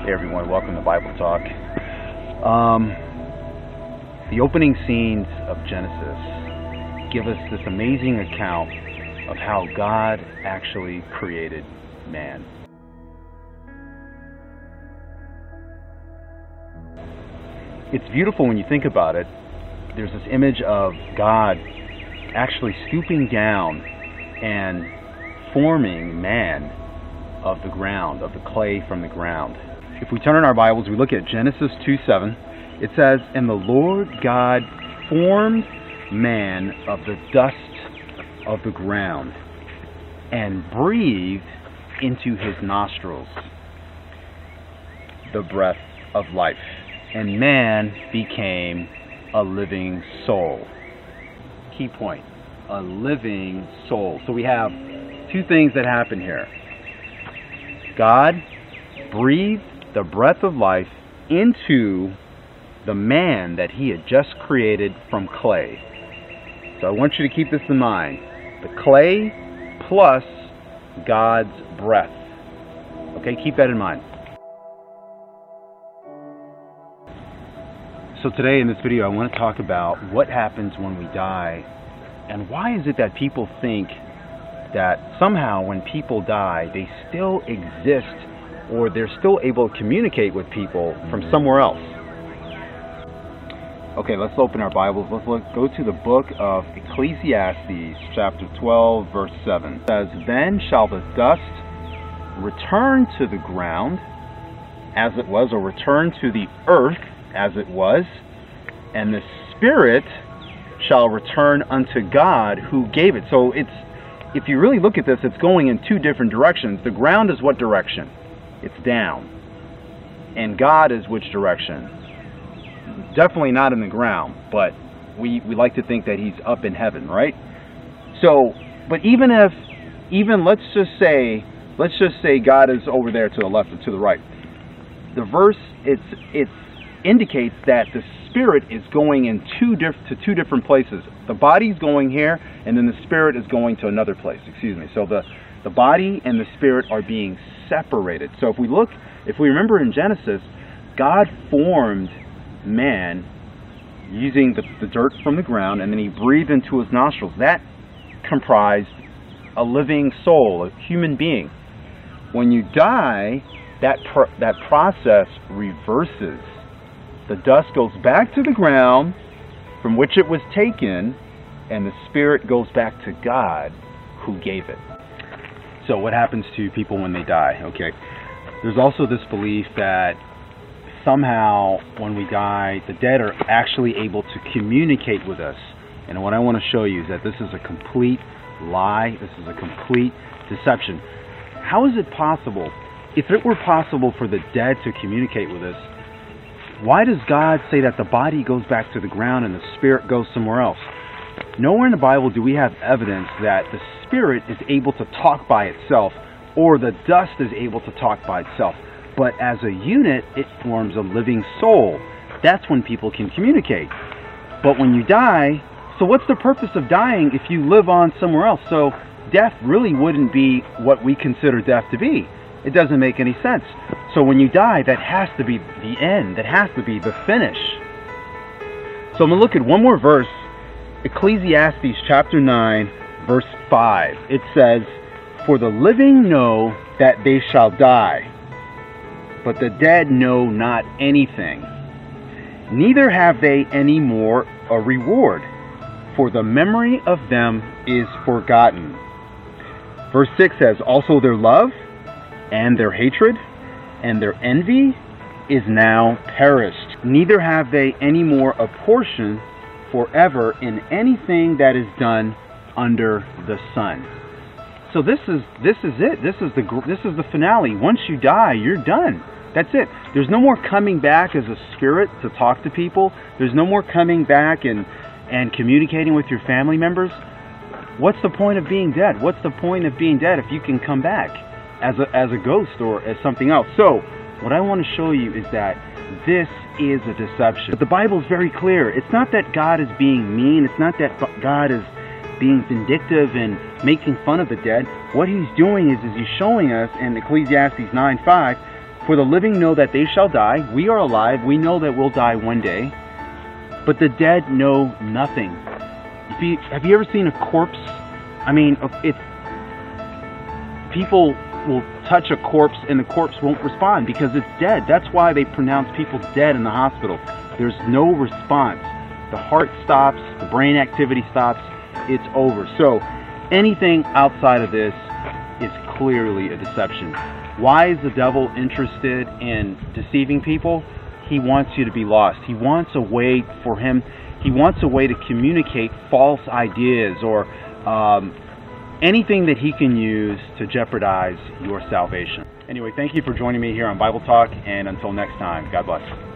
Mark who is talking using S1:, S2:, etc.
S1: Hey everyone, welcome to Bible Talk. The opening scenes of Genesis give us this amazing account of how God actually created man. It's beautiful when you think about it. There's this image of God actually stooping down and forming man of the ground, of the clay from the ground. If we turn in our Bibles, we look at Genesis 2:7. It says, "And the Lord God formed man of the dust of the ground and breathed into his nostrils the breath of life. And man became a living soul." Key point, a living soul. So we have two things that happen here. God breathed the breath of life into the man that he had just created from clay. So I want you to keep this in mind. The clay plus God's breath. Okay, keep that in mind. So today in this video I want to talk about what happens when we die, and why is it that people think that somehow when people die they still exist, or they're still able to communicate with people from somewhere else. Okay, let's open our Bibles. Let's go to the book of Ecclesiastes, chapter 12, verse 7. It says, "Then shall the dust return to the ground as it was," or return to the earth as it was, "and the spirit shall return unto God who gave it." So if you really look at this, it's going in two different directions. The ground is what direction? It's down. And God is which direction? Definitely not in the ground, but we like to think that he's up in heaven, right? So, but let's just say God is over there to the left or to the right. The verse it indicates that the spirit is going in two different places. The body's going here, and then the spirit is going to another place. Excuse me. So the body and the spirit are being separated. So if we remember in Genesis, God formed man using the dirt from the ground, and then he breathed into his nostrils. That comprised a living soul, a human being. When you die, that process reverses. The dust goes back to the ground from which it was taken, and the spirit goes back to God who gave it. So what happens to people when they die? Okay, there's also this belief that somehow when we die, the dead are actually able to communicate with us. And what I want to show you is that this is a complete lie. This is a complete deception. How is it possible? If it were possible for the dead to communicate with us, why does God say that the body goes back to the ground and the spirit goes somewhere else? Nowhere in the Bible do we have evidence that the spirit is able to talk by itself, or the dust is able to talk by itself. But as a unit, it forms a living soul. That's when people can communicate. But when you die, so what's the purpose of dying if you live on somewhere else? So death really wouldn't be what we consider death to be. It doesn't make any sense. So when you die, that has to be the end. That has to be the finish. So I'm going to look at one more verse. Ecclesiastes chapter 9, verse 5. It says, "For the living know that they shall die, but the dead know not anything. Neither have they any more a reward, for the memory of them is forgotten." Verse 6 says, "Also their love and their hatred and their envy is now perished. Neither have they any more a portion forever in anything that is done under the sun." So this is it. This is the finale. Once you die, you're done. That's it. There's no more coming back as a spirit to talk to people. There's no more coming back and communicating with your family members. What's the point of being dead? What's the point of being dead if you can come back as a ghost or as something else? So what I want to show you is that this is a deception. But the Bible is very clear. It's not that God is being mean. It's not that God is being vindictive and making fun of the dead. What he's doing is he's showing us in Ecclesiastes 9:5 For the living know that they shall die. We are alive. We know that we'll die one day. But the dead know nothing. Have you ever seen a corpse? I mean, people will touch a corpse and the corpse won't respond because it's dead. That's why they pronounce people dead in the hospital. There's no response. The heart stops, the brain activity stops, it's over. So anything outside of this is clearly a deception. Why is the devil interested in deceiving people? He wants you to be lost. He wants a way to communicate false ideas or anything that he can use to jeopardize your salvation. Anyway, thank you for joining me here on Bible Talk, and until next time, God bless.